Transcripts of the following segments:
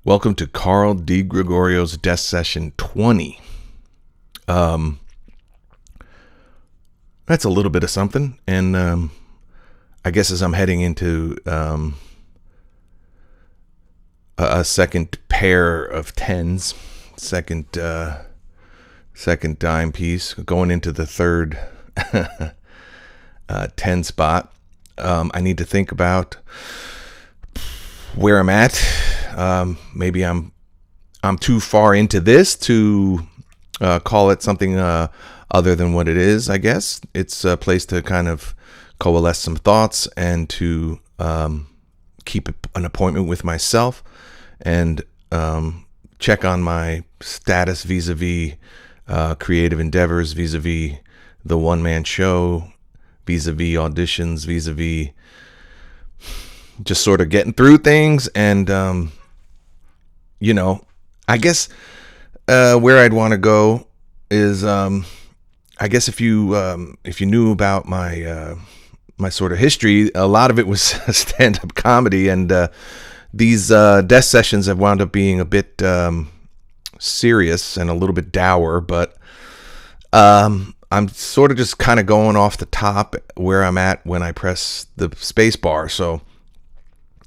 Welcome to Carl DeGregorio's Death Session 20. That's a little bit of something, and I guess as I'm heading into a second pair of tens, second dime piece, going into the third 10 spot, I need to think about where I'm at. Maybe I'm too far into this to call it something other than what it is. I guess it's a place to kind of coalesce some thoughts and to keep an appointment with myself and check on my status vis-a-vis creative endeavors, vis-a-vis the one-man show, vis-a-vis auditions, vis-a-vis just sort of getting through things. And I guess where I'd want to go is I guess if you knew about my my sort of history, a lot of it was stand-up comedy, and these death sessions have wound up being a bit serious and a little bit dour, but I'm sort of just kind of going off the top where I'm at when I press the space bar. So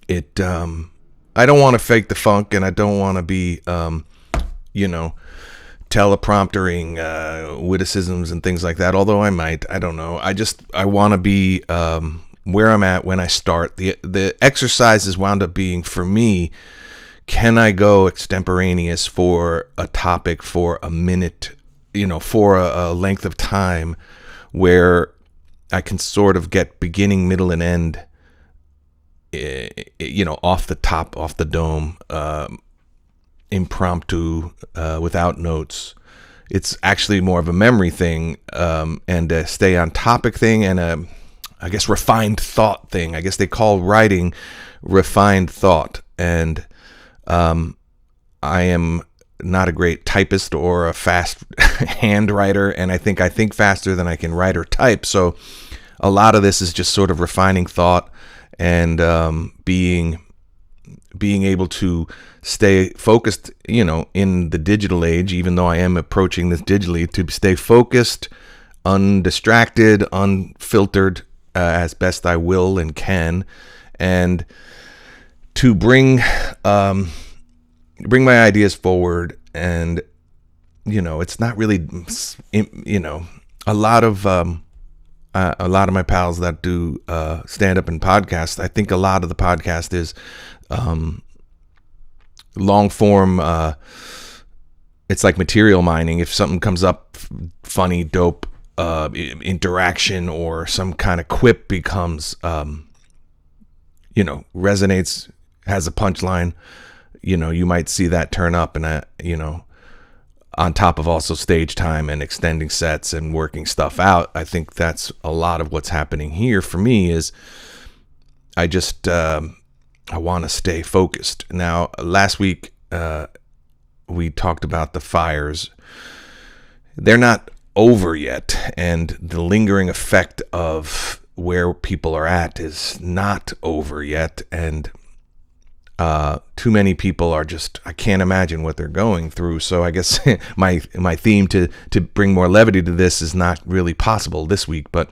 I don't want to fake the funk, and I don't want to be, telepromptering witticisms and things like that. Although I might, I don't know. I want to be where I'm at when I start. The exercises wound up being, for me, can I go extemporaneous for a topic for a minute, for a length of time where I can sort of get beginning, middle, and end, off the top, off the dome, impromptu, without notes. It's actually more of a memory thing, and a stay on topic thing, and I guess refined thought thing. I guess they call writing refined thought. And I am not a great typist or a fast hand writer, and I think faster than I can write or type. So a lot of this is just sort of refining thought and being able to stay focused, in the digital age, even though I am approaching this digitally, to stay focused, undistracted, unfiltered, as best I will and can, and to bring my ideas forward. And it's not really, a lot of my pals that do stand up and podcast, I think a lot of the podcast is long form. It's like material mining. If something comes up funny, dope, interaction, or some kind of quip becomes resonates, has a punchline, you might see that turn up, and on top of also stage time and extending sets and working stuff out. I think that's a lot of what's happening here for me. Is I just I want to stay focused. Now, last week we talked about the fires. They're not over yet, and the lingering effect of where people are at is not over yet, and too many people are just, I can't imagine what they're going through. So I guess my theme to bring more levity to this is not really possible this week. But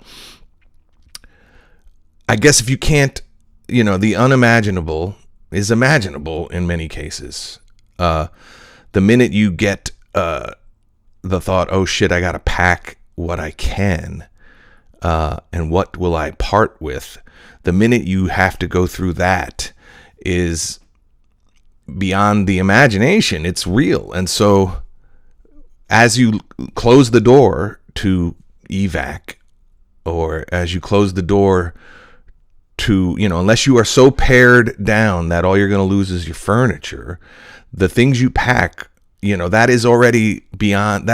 I guess if you can't, the unimaginable is imaginable in many cases. The minute you get the thought, oh shit, I gotta pack what I can, and what will I part with, the minute you have to go through that is beyond the imagination. It's real. And so as you close the door to evac, or as you close the door to, unless you are so pared down that all you're going to lose is your furniture, the things you pack, that is already beyond,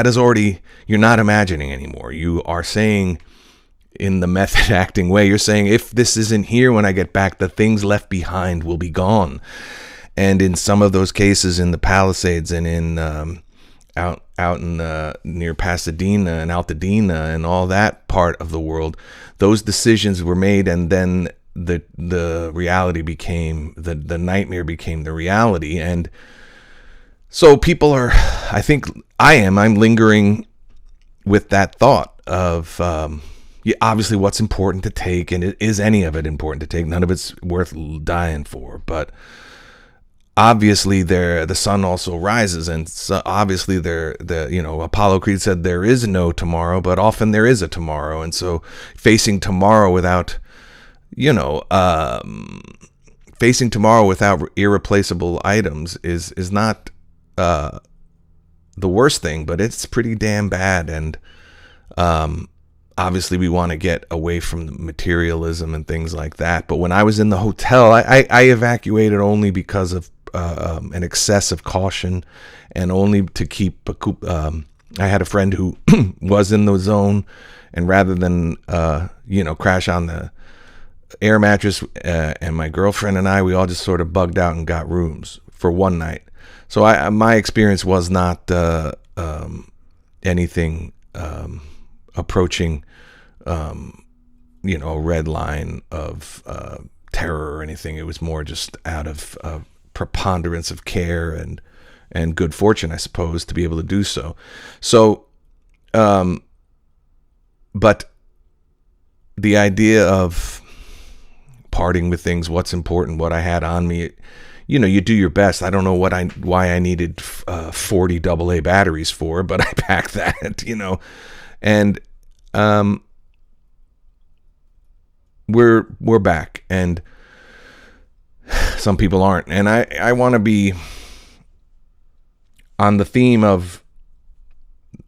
you're not imagining anymore. You are saying, in the method acting way, you're saying, if this isn't here when I get back, the things left behind will be gone. And in some of those cases, in the Palisades and in out in near Pasadena and Altadena and all that part of the world, those decisions were made, and then the reality became the nightmare became the reality. And So people are, I think I'm lingering with that thought of, obviously what's important to take, and is any of it important to take? None of it's worth dying for, but obviously the sun also rises, and so obviously Apollo Creed said there is no tomorrow, but often there is a tomorrow. And so facing tomorrow without irreplaceable items is not the worst thing, but it's pretty damn bad. And obviously we want to get away from the materialism and things like that. But when I was in the hotel, I evacuated only because of an excess of caution, and only to keep I had a friend who was in the zone, and rather than crash on the air mattress, and my girlfriend and we all just sort of bugged out and got rooms for one night. So my experience was not anything approaching a red line of terror or anything. It was more just out of preponderance of care and good fortune, I suppose, to be able to do so. So, but the idea of parting with things, what's important, what I had on me, you do your best. I don't know why I needed 40 AA batteries for, but I packed that, and we're back, and some people aren't. And I want to be on the theme of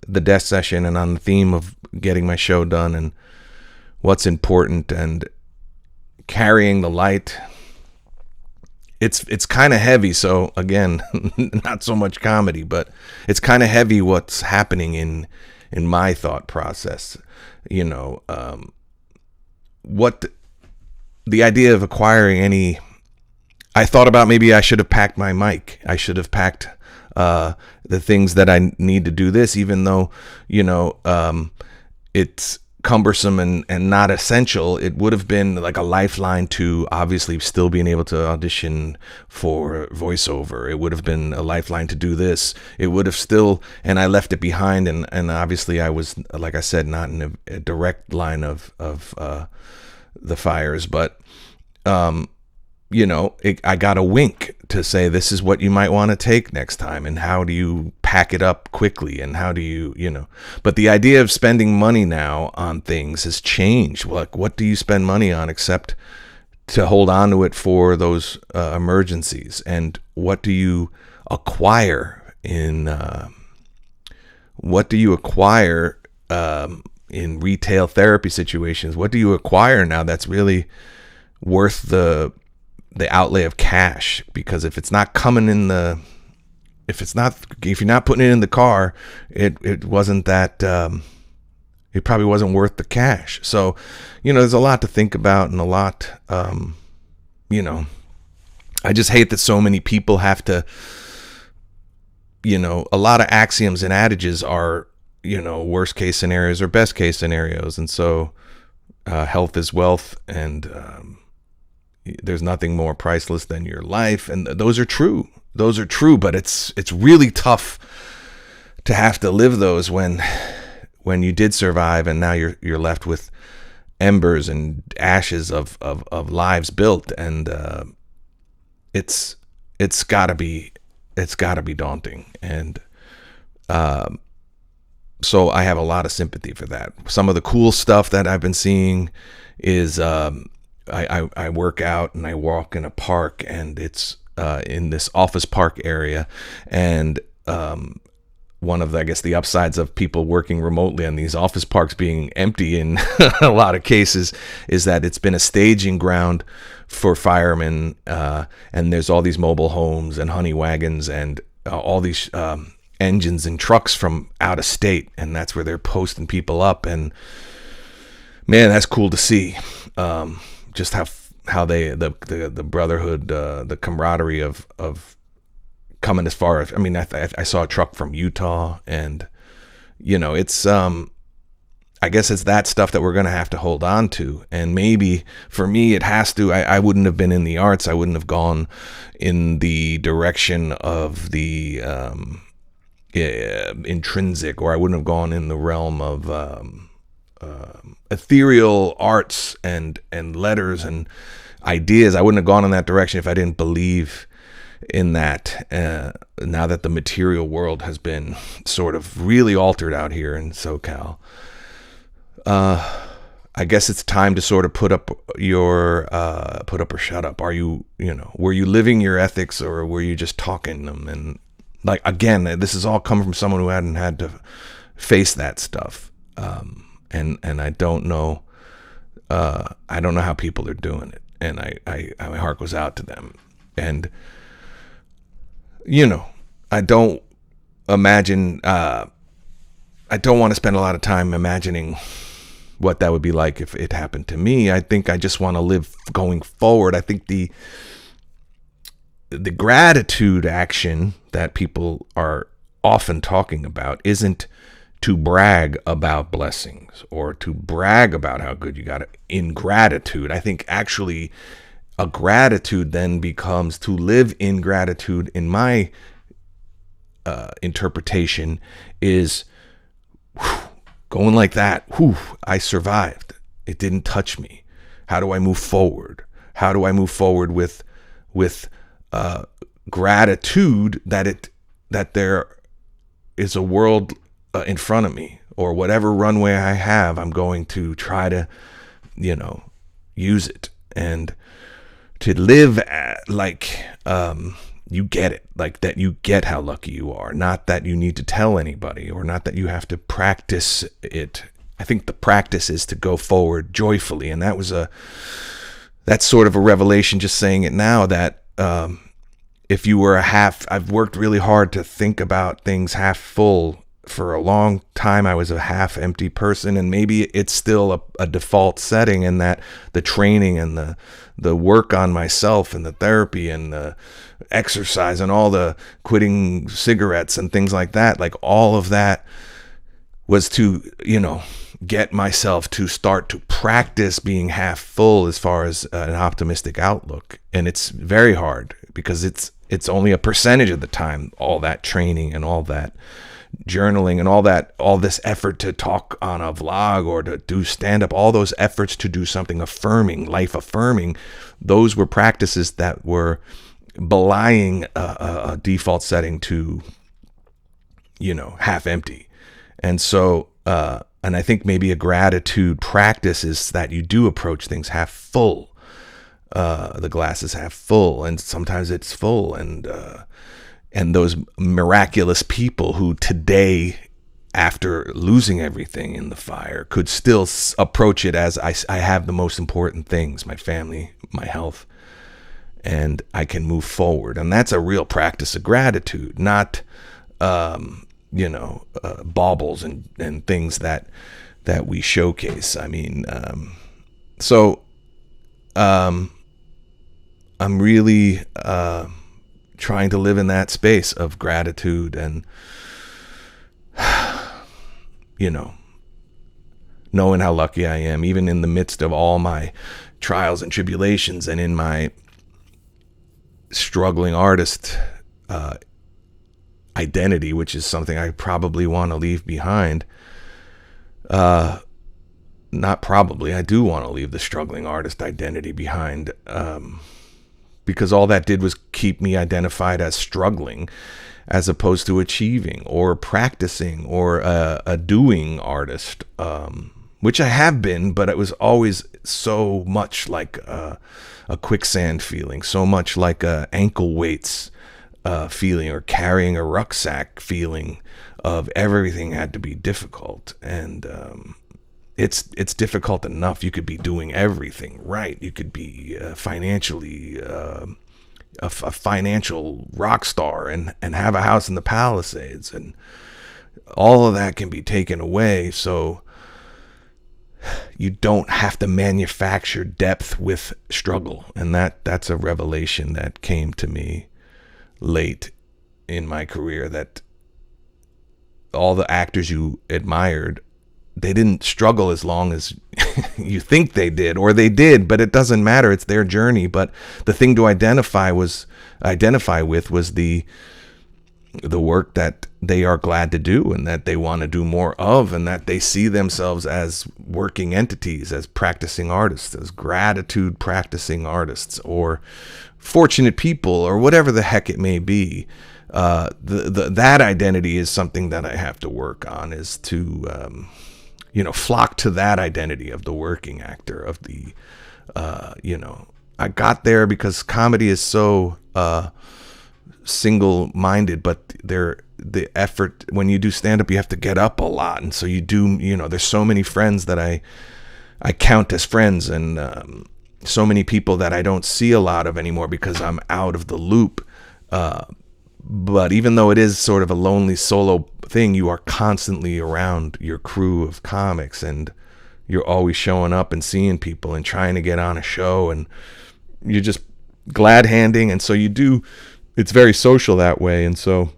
the death session, and on the theme of getting my show done, and what's important, and carrying the light. It's kind of heavy. So again, not so much comedy, but it's kind of heavy what's happening in my thought process. What the idea of acquiring any, I thought about maybe I should have packed my mic. I should have packed the things that I need to do this, even though, it's cumbersome and not essential. It would have been like a lifeline to obviously still being able to audition for voiceover. It would have been a lifeline to do this. It would have still, and I left it behind, and obviously I was, like I said, not in a direct line of the fires, but I got a wink to say, this is what you might want to take next time, and how do you pack it up quickly, and how do you, but the idea of spending money now on things has changed. Like, what do you spend money on except to hold on to it for those emergencies? And what do you acquire in retail therapy situations? What do you acquire now that's really worth the outlay of cash? Because if it's not coming in if you're not putting it in the car, it wasn't that, it probably wasn't worth the cash. So, there's a lot to think about, and a lot, I just hate that so many people have to, a lot of axioms and adages are, worst case scenarios or best case scenarios. And so, health is wealth, and, there's nothing more priceless than your life. And those are true. But it's really tough to have to live those when you did survive, and now you're left with embers and ashes of lives built. And it's gotta be daunting. And so I have a lot of sympathy for that. Some of the cool stuff that I've been seeing is, I work out and I walk in a park, and it's in this office park area, and one of the upsides of people working remotely on these office parks being empty in a lot of cases is that it's been a staging ground for firemen, and there's all these mobile homes and honey wagons and all these engines and trucks from out of state, and that's where they're posting people up. And man, that's cool to see. Just how they the brotherhood, the camaraderie of coming as far as, I saw a truck from Utah, and it's I guess it's that stuff that we're going to have to hold on to. And maybe for me, it has to. I wouldn't have been in the arts. I wouldn't have gone in the direction of the intrinsic, or I wouldn't have gone in the realm of ethereal arts and letters and ideas. I wouldn't have gone in that direction if I didn't believe in that. Now that the material world has been sort of really altered out here in SoCal, I guess it's time to sort of put up or shut up. Were you living your ethics, or were you just talking them? And like, again, this is all coming from someone who hadn't had to face that stuff. And I don't know how people are doing it. And my heart goes out to them. And, I don't imagine, I don't want to spend a lot of time imagining what that would be like if it happened to me. I think I just want to live going forward. I think the gratitude action that people are often talking about isn't to brag about blessings or to brag about how good you got it in gratitude. I think actually a gratitude then becomes to live in gratitude, in my interpretation, is going like that. I survived. It didn't touch me. How do I move forward? How do I move forward with gratitude that there is a world in front of me, or whatever runway I have, I'm going to try to, use it, and to live like you get it, like that you get how lucky you are, not that you need to tell anybody, or not that you have to practice it. I think the practice is to go forward joyfully, and that's sort of a revelation just saying it now, that if you were I've worked really hard to think about things half full. For a long time, I was a half empty person, and maybe it's still a default setting, in that the training and the work on myself and the therapy and the exercise and all the quitting cigarettes and things like that, like all of that was to, get myself to start to practice being half full as far as an optimistic outlook. And it's very hard because it's only a percentage of the time, all that training and all that journaling and all this effort to talk on a vlog or to do stand-up, all those efforts to do something affirming, life affirming, those were practices that were belying a default setting to, half empty. And so, and I think maybe a gratitude practice is that you do approach things half full. The glass is half full, and sometimes it's full, and those miraculous people who today, after losing everything in the fire, could still approach it as I have the most important things, my family, my health, and I can move forward. And that's a real practice of gratitude, not, baubles and things that we showcase. I mean, I'm really trying to live in that space of gratitude and, knowing how lucky I am, even in the midst of all my trials and tribulations, and in my struggling artist identity, which is something I probably want to leave behind. Not probably, I do want to leave the struggling artist identity behind, because all that did was keep me identified as struggling, as opposed to achieving or practicing or a doing artist, which I have been, but it was always so much like a quicksand feeling, so much like a ankle weights feeling, or carrying a rucksack feeling of everything had to be difficult. And it's difficult enough. You could be doing everything right. You could be financially a financial rock star and have a house in the Palisades, and all of that can be taken away. So you don't have to manufacture depth with struggle. And that's a revelation that came to me late in my career, that all the actors you admired they didn't struggle as long as you think they did, or they did, but it doesn't matter. It's their journey. But the thing to identify with was the work that they are glad to do and that they want to do more of, and that they see themselves as working entities, as practicing artists, as gratitude practicing artists, or fortunate people, or whatever the heck it may be. That identity is something that I have to work on, is to flock to that identity of the working actor, of the I got there because comedy is so single-minded, but the effort when you do stand-up, you have to get up a lot, and so you do. There's so many friends that I count as friends, and so many people that I don't see a lot of anymore because I'm out of the loop. But even though it is sort of a lonely solo thing, you are constantly around your crew of comics, and you're always showing up and seeing people and trying to get on a show, and you're just glad handing, and so you do. It's very social that way, and so,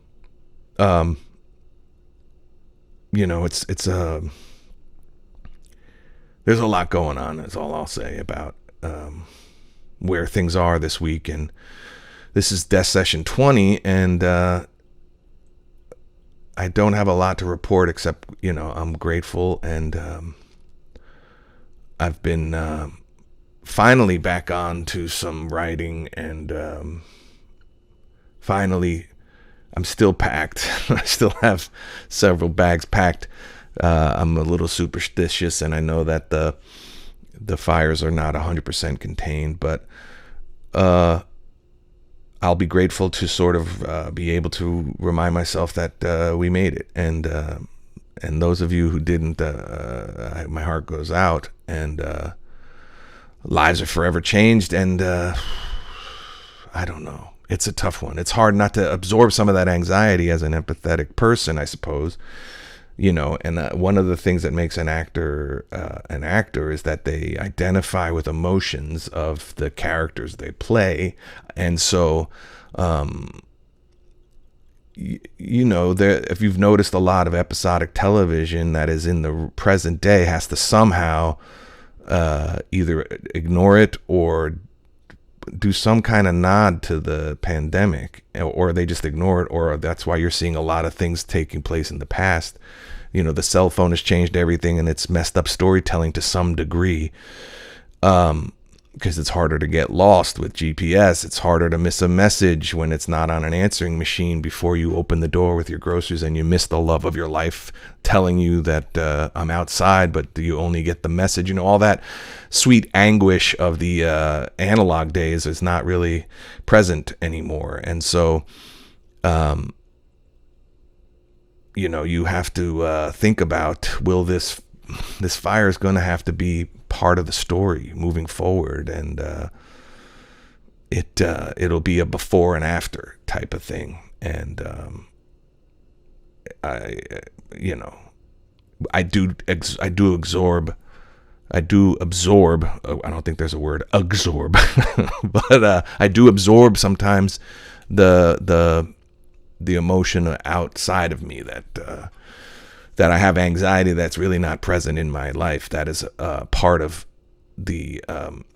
it's there's a lot going on. Is all I'll say about where things are this week. And this is Session20, and I don't have a lot to report except I'm grateful, and I've been finally back on to some writing, and finally I'm still packed. I still have several bags packed. I'm a little superstitious, and I know that the fires are not 100% contained, but I'll be grateful to sort of be able to remind myself that we made it, and those of you who didn't, my heart goes out, and lives are forever changed, and I don't know. It's a tough one. It's hard not to absorb some of that anxiety as an empathetic person, I suppose. And one of the things that makes an actor is that they identify with emotions of the characters they play. And so, if you've noticed, a lot of episodic television that is in the present day has to somehow either ignore it or do some kind of nod to the pandemic, or they just ignore it, or that's why you're seeing a lot of things taking place in the past. The cell phone has changed everything, and it's messed up storytelling to some degree, because it's harder to get lost with GPS. It's harder to miss a message when it's not on an answering machine before you open the door with your groceries, and you miss the love of your life telling you that I'm outside, but you only get the message. All that sweet anguish of the analog days is not really present anymore. And so, you have to think about, will this fire is going to have to be part of the story moving forward, and it'll be a before and after type of thing. And I do absorb. I don't think there's a word, absorb, but I do absorb sometimes the emotion outside of me that I have anxiety that's really not present in my life. That is part of the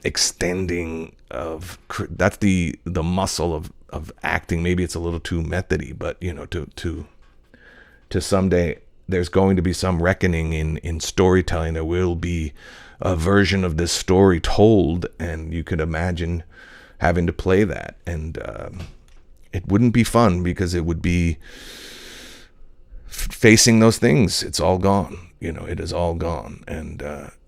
extending of, that's the muscle of acting. Maybe it's a little too methody, but to someday there's going to be some reckoning in storytelling. There will be a version of this story told, and you could imagine having to play that, and it wouldn't be fun, because it would be facing those things. It's all gone. It is all gone. And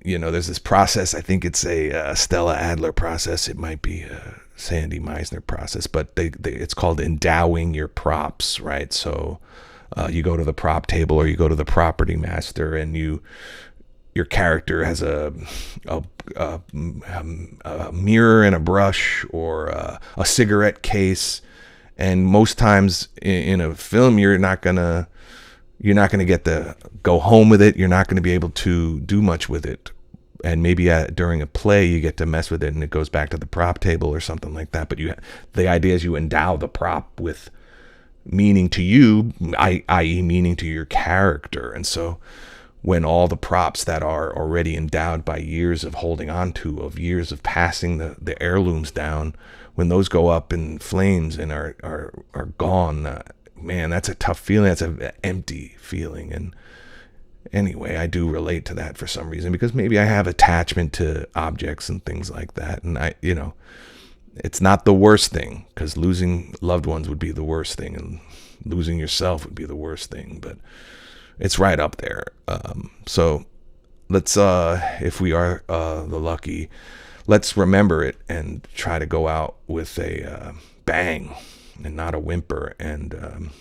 there's this process. I think it's a Stella Adler process. It might be a Sandy Meisner process, but it's called endowing your props, right? So you go to the prop table, or you go to the property master, and your character has a mirror and a brush, or a cigarette case. And most times in a film, you're not gonna get to go home with it. You're not going to be able to do much with it. And maybe during a play, you get to mess with it, and it goes back to the prop table or something like that. But the idea is you endow the prop with meaning to you, i.e. meaning to your character. And so when all the props that are already endowed by years of holding on to, of years of passing the heirlooms down, when those go up in flames and are gone, man, that's a tough feeling. That's an empty feeling. And anyway, I do relate to that for some reason, because maybe I have attachment to objects and things like that. And it's not the worst thing, because losing loved ones would be the worst thing, and losing yourself would be the worst thing, but it's right up there. So let's, if we are the lucky, let's remember it and try to go out with a bang and not a whimper. And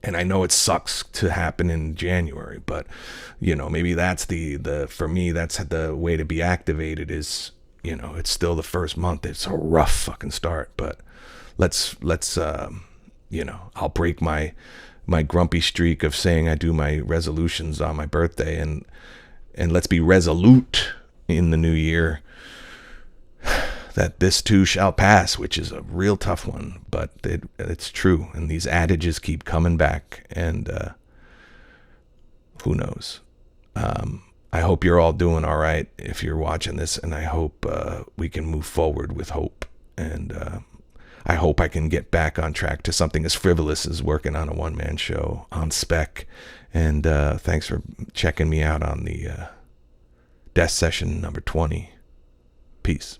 I know it sucks to happen in January, but maybe that's for me, that's the way to be activated is, it's still the first month. It's a rough fucking start, but let's I'll break my grumpy streak of saying I do my resolutions on my birthday, and let's be resolute in the new year that this too shall pass, which is a real tough one, but it's true. And these adages keep coming back, and who knows? I hope you're all doing all right if you're watching this, and I hope we can move forward with hope. And I hope I can get back on track to something as frivolous as working on a one-man show on spec. And thanks for checking me out on the Death Session number 20. Peace.